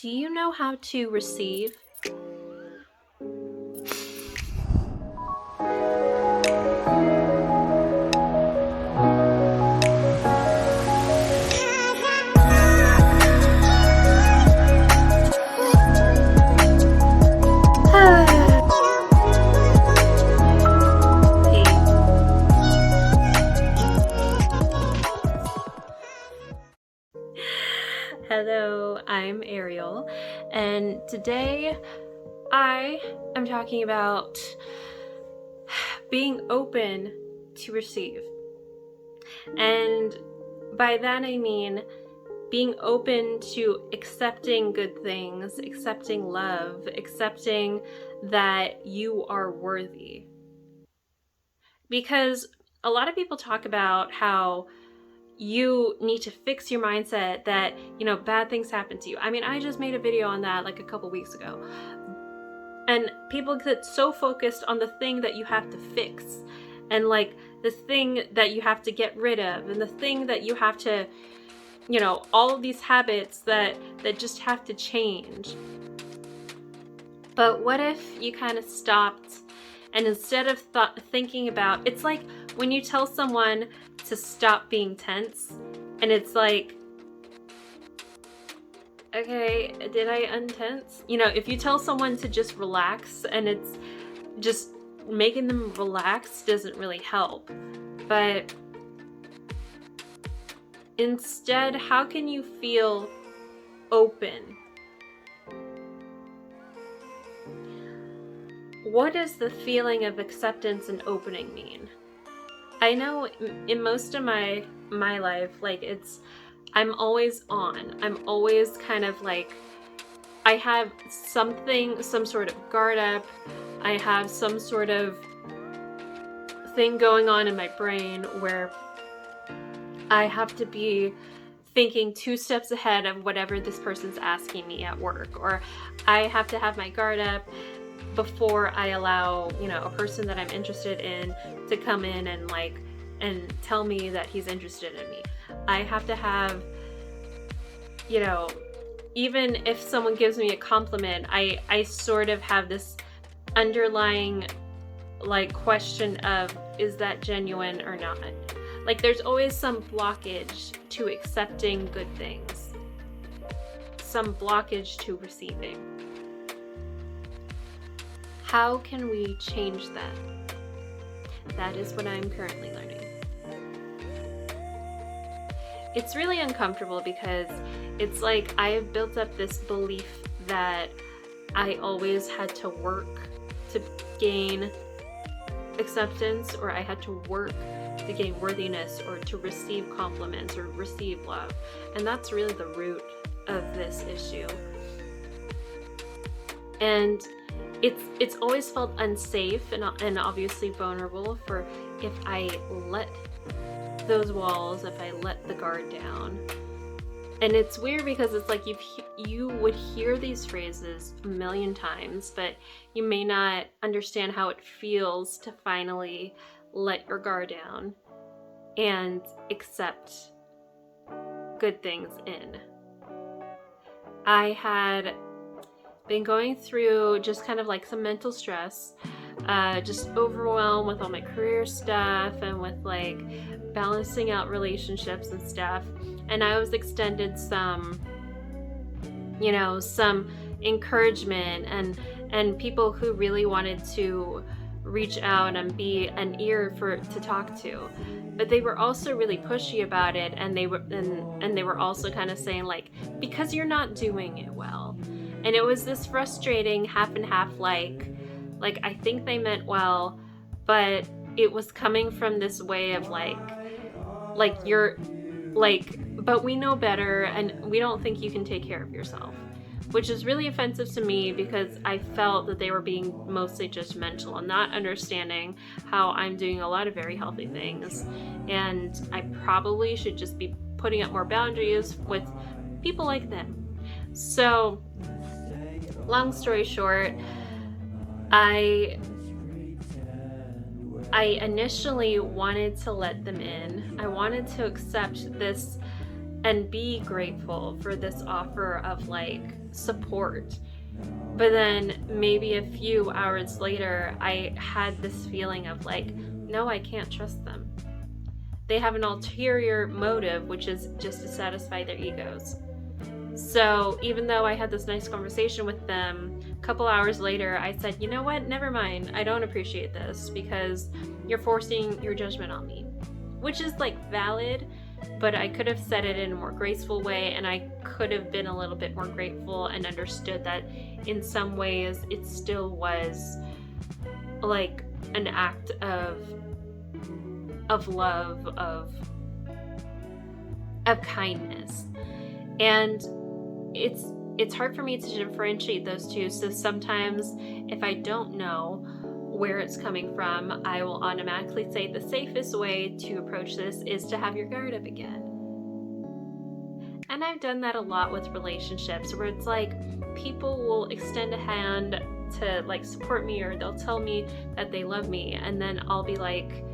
Do you know how to receive? Hello, I'm Ariel, and today I am talking about being open to receive. And by that I mean being open to accepting good things, accepting love, accepting that you are worthy. Because a lot of people talk about how you need to fix your mindset that, bad things happen to you. I mean, I just made a video on that like a couple weeks ago. And people get so focused on the thing that you have to fix and like the thing that you have to get rid of and the thing that you have to, all of these habits that just have to change. But what if you kind of stopped and instead of thinking about, it's like when you tell someone to stop being tense and it's like, okay, did I untense? If you tell someone to just relax and it's just making them relax doesn't really help. But instead, how can you feel open? What does the feeling of acceptance and opening mean? I know in most of my life, like I'm always on. I'm always kind of like, I have some sort of guard up. I have some sort of thing going on in my brain where I have to be thinking 2 steps ahead of whatever this person's asking me at work, or I have to have my guard up before I allow, a person that I'm interested in to come in and tell me that he's interested in me. I have to have, even if someone gives me a compliment, I sort of have this underlying question of, is that genuine or not? Like there's always some blockage to accepting good things, some blockage to receiving. How can we change that? That is what I'm currently learning. It's really uncomfortable because it's like I have built up this belief that I always had to work to gain acceptance, or I had to work to gain worthiness, or to receive compliments or receive love. And that's really the root of this issue. And it's always felt unsafe and obviously vulnerable for if I let those walls, if I let the guard down. And it's weird because it's like you would hear these phrases a million times, but you may not understand how it feels to finally let your guard down and accept good things in. I had been going through just kind of like some mental stress, just overwhelmed with all my career stuff and with like balancing out relationships and stuff. And I was extended some encouragement and people who really wanted to reach out and be an ear to talk to. But they were also really pushy about it, and they were also kind of saying like, because you're not doing it well. And it was this frustrating half and half, like I think they meant well, but it was coming from this way of like you're like, but we know better and we don't think you can take care of yourself, which is really offensive to me because I felt that they were being mostly judgmental and not understanding how I'm doing a lot of very healthy things. And I probably should just be putting up more boundaries with people like them. So, long story short, I initially wanted to let them in. I wanted to accept this and be grateful for this offer of like support. But then maybe a few hours later, I had this feeling of like, no, I can't trust them. They have an ulterior motive, which is just to satisfy their egos. So even though I had this nice conversation with them, a couple hours later, I said, you know what? Never mind. I don't appreciate this because you're forcing your judgment on me, which is like valid, but I could have said it in a more graceful way, and I could have been a little bit more grateful and understood that in some ways it still was like an act of love, of kindness. And it's hard for me to differentiate those two. So sometimes if I don't know where it's coming from, I will automatically say the safest way to approach this is to have your guard up again. And I've done that a lot with relationships where it's like people will extend a hand to like support me, or they'll tell me that they love me, and then I'll be like,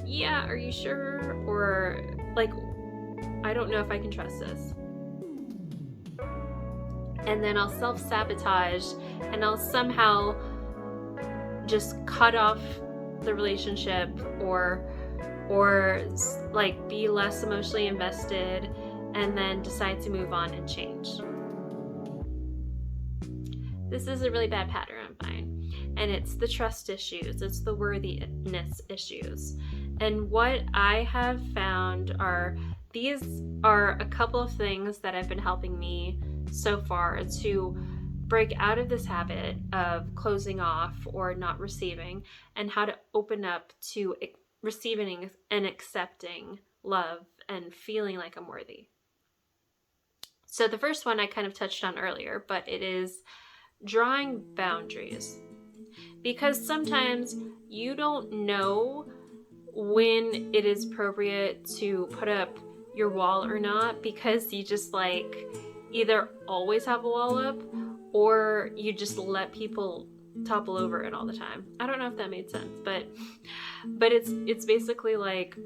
yeah, are you sure? Or like, I don't know if I can trust this. And then I'll self-sabotage, and I'll somehow just cut off the relationship, or like be less emotionally invested, and then decide to move on and change. This is a really bad pattern of mine, and it's the trust issues, it's the worthiness issues. And what I have found are these are a couple of things that have been helping me so far to break out of this habit of closing off or not receiving, and how to open up to receiving and accepting love and feeling like I'm worthy. So the first one I kind of touched on earlier, but it is drawing boundaries. Because sometimes you don't know when it is appropriate to put up your wall or not, because you just like either always have a wall up, or you just let people topple over it all the time. I don't know if that made sense, but it's basically like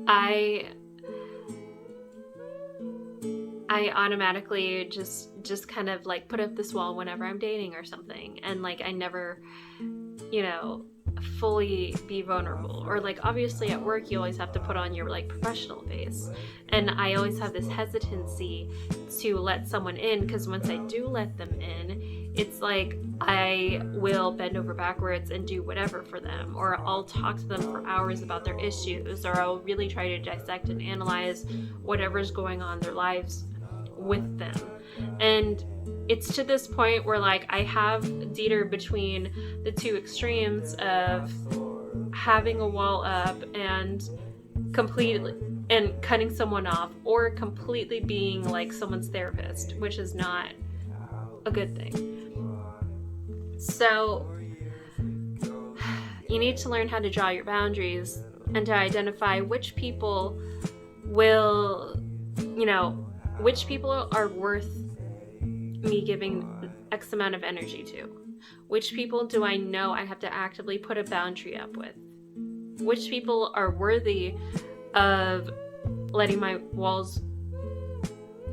I automatically just kind of like put up this wall whenever I'm dating or something, and like I never, fully be vulnerable. Or like obviously at work you always have to put on your like professional face, and I always have this hesitancy to let someone in, because once I do let them in, it's like I will bend over backwards and do whatever for them, or I'll talk to them for hours about their issues, or I'll really try to dissect and analyze whatever's going on in their lives with them. And it's to this point where like I have Dieter between the two extremes of having a wall up and completely and cutting someone off, or completely being like someone's therapist, which is not a good thing. So you need to learn how to draw your boundaries and to identify which people will, which people are worth me giving X amount of energy to. Which people do I know I have to actively put a boundary up with? Which people are worthy of letting my walls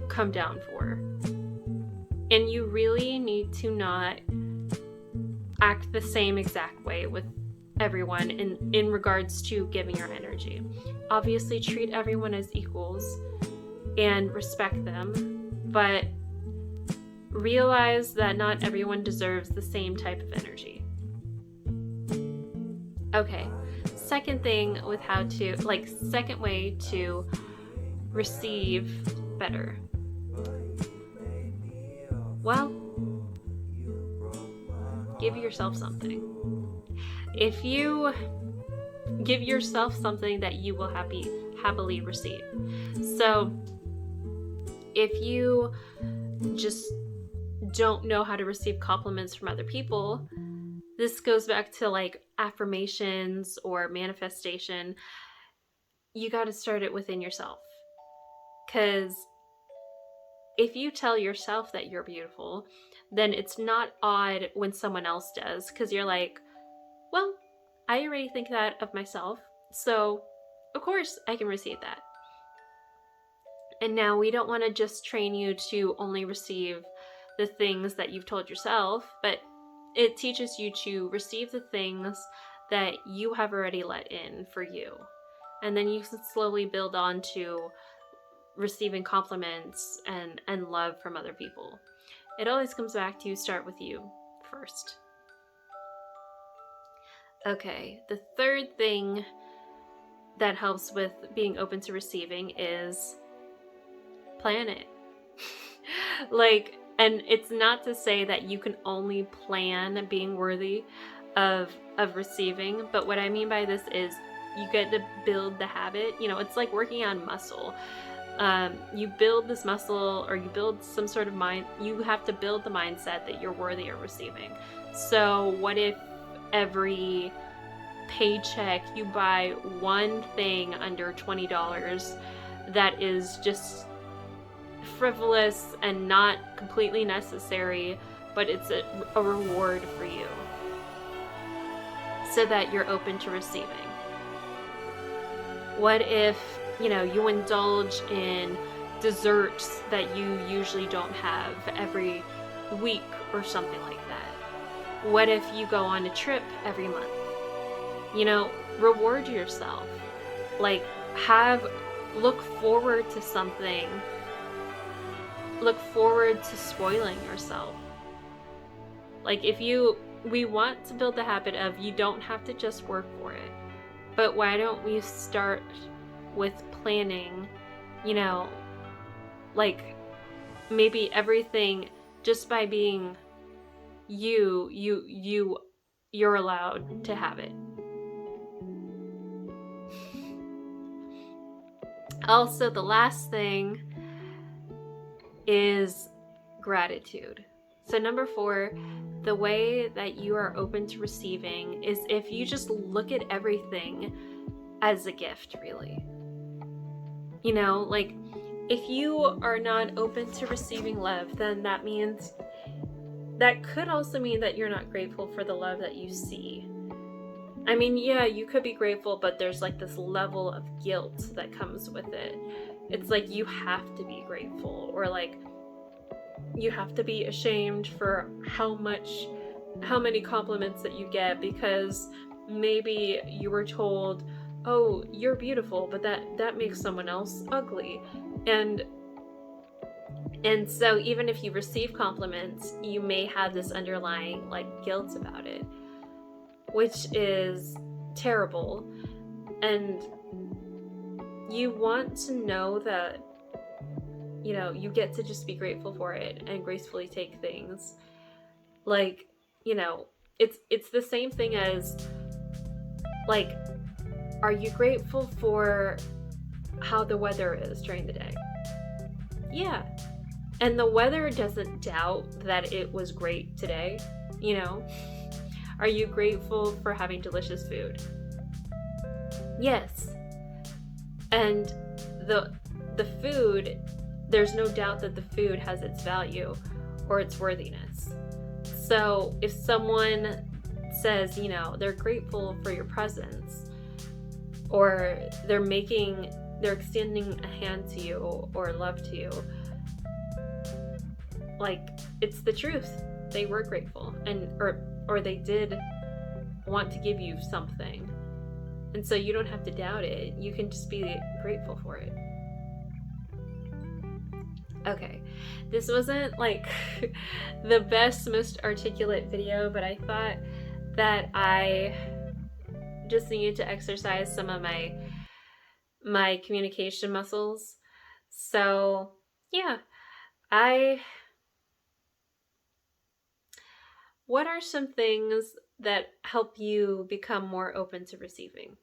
come down for? And you really need to not act the same exact way with everyone in regards to giving your energy. Obviously, treat everyone as equals and respect them, but realize that not everyone deserves the same type of energy. Okay, second thing with second way to receive better. Well, give yourself something. If you give yourself something that you will happily receive. So if you just don't know how to receive compliments from other people, this goes back to like affirmations or manifestation. You got to start it within yourself. Because if you tell yourself that you're beautiful, then it's not odd when someone else does, because you're like, well, I already think that of myself, so of course I can receive that. And now we don't want to just train you to only receive the things that you've told yourself, but it teaches you to receive the things that you have already let in for you. And then you can slowly build on to receiving compliments and love from other people. It always comes back to start with you first. Okay, the third thing that helps with being open to receiving is plan it. And it's not to say that you can only plan being worthy of receiving, but what I mean by this is you get to build the habit. It's like working on muscle. You build this muscle, or you build some sort of mind. You have to build the mindset that you're worthy of receiving. So what if every paycheck you buy one thing under $20 that is just frivolous and not completely necessary, but it's a reward for you, so that you're open to receiving? What if you indulge in desserts that you usually don't have every week or something like that? What if you go on a trip every month? Reward yourself. Look forward to something. Look forward to spoiling yourself. We want to build the habit of, you don't have to just work for it. But why don't we start with planning, maybe everything, just by being you're allowed to have it. Also, the last thing is gratitude. So number 4, the way that you are open to receiving is if you just look at everything as a gift, really. If you are not open to receiving love, then that could also mean that you're not grateful for the love that you see. Yeah, you could be grateful, but there's this level of guilt that comes with it. It's you have to be grateful, or you have to be ashamed for how many compliments that you get, because maybe you were told, oh, you're beautiful, but that makes someone else ugly. And so even if you receive compliments, you may have this underlying guilt about it, which is terrible. And you want to know that you get to just be grateful for it and gracefully take things. It's the same thing as are you grateful for how the weather is during the day? Yeah. And the weather doesn't doubt that it was great today, Are you grateful for having delicious food? Yes. And the food, there's no doubt that the food has its value or its worthiness. So if someone says, they're grateful for your presence, or they're extending a hand to you or love to you, it's the truth. They were grateful, or they did want to give you something. And so you don't have to doubt it. You can just be grateful for it. Okay, this wasn't the best, most articulate video, but I thought that I just needed to exercise some of my communication muscles. So yeah, what are some things that help you become more open to receiving?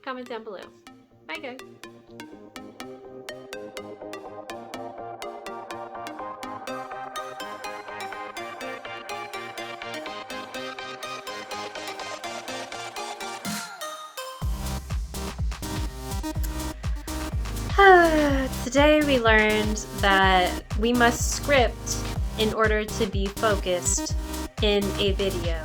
Comment down below. Bye guys. Today we learned that we must script in order to be focused in a video.